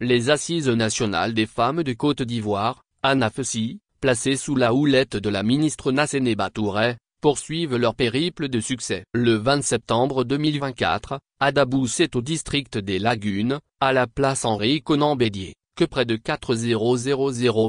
Les Assises nationales des femmes de Côte d'Ivoire, ANAFESI, placées sous la houlette de la ministre Nassénéba Touré, poursuivent leur périple de succès. Le 20 septembre 2024, à Dabou, c'est au district des Lagunes, à la place Henri-Konan Bédié, que près de 4000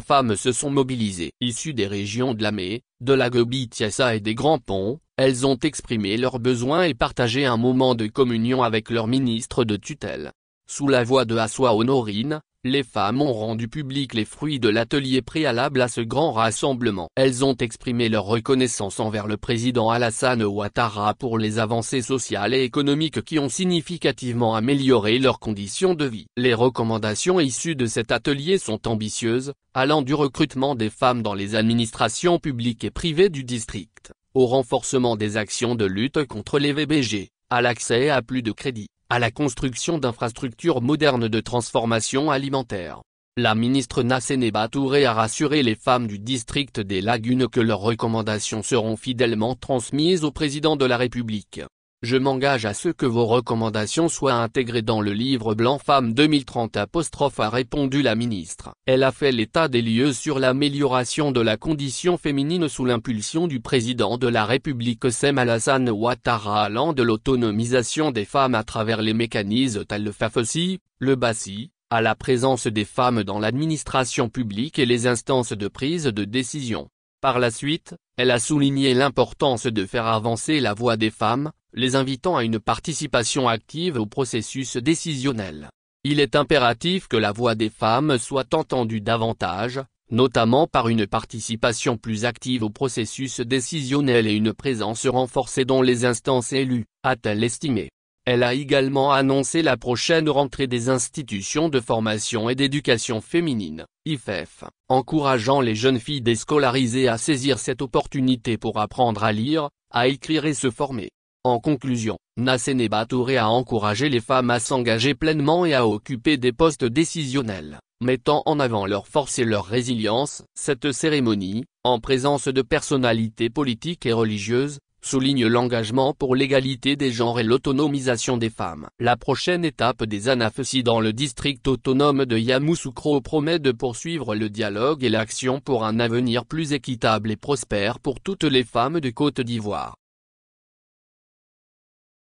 femmes se sont mobilisées. Issues des régions de Lamé, de la Gobi-Tiassa et des Grands Ponts, elles ont exprimé leurs besoins et partagé un moment de communion avec leur ministre de tutelle. Sous la voix de Assoua Honorine, les femmes ont rendu public les fruits de l'atelier préalable à ce grand rassemblement. Elles ont exprimé leur reconnaissance envers le président Alassane Ouattara pour les avancées sociales et économiques qui ont significativement amélioré leurs conditions de vie. Les recommandations issues de cet atelier sont ambitieuses, allant du recrutement des femmes dans les administrations publiques et privées du district, au renforcement des actions de lutte contre les VBG, à l'accès à plus de crédits, à la construction d'infrastructures modernes de transformation alimentaire. La ministre Nassénéba Touré a rassuré les femmes du district des Lagunes que leurs recommandations seront fidèlement transmises au président de la République. Je m'engage à ce que vos recommandations soient intégrées dans le livre blanc Femmes 2030 », a répondu la ministre. Elle a fait l'état des lieux sur l'amélioration de la condition féminine sous l'impulsion du président de la République Alassane Ouattara, allant de l'autonomisation des femmes à travers les mécanismes tels le FAFESI, le BASI, à la présence des femmes dans l'administration publique et les instances de prise de décision. Par la suite, elle a souligné l'importance de faire avancer la voix des femmes, les invitant à une participation active au processus décisionnel. Il est impératif que la voix des femmes soit entendue davantage, notamment par une participation plus active au processus décisionnel et une présence renforcée dans les instances élues, a-t-elle estimé. Elle a également annoncé la prochaine rentrée des institutions de formation et d'éducation féminine, IFEF, encourageant les jeunes filles déscolarisées à saisir cette opportunité pour apprendre à lire, à écrire et se former. En conclusion, Nassénéba Touré a encouragé les femmes à s'engager pleinement et à occuper des postes décisionnels, mettant en avant leur force et leur résilience. Cette cérémonie, en présence de personnalités politiques et religieuses, souligne l'engagement pour l'égalité des genres et l'autonomisation des femmes. La prochaine étape des ANAFESI dans le district autonome de Yamoussoukro promet de poursuivre le dialogue et l'action pour un avenir plus équitable et prospère pour toutes les femmes de Côte d'Ivoire.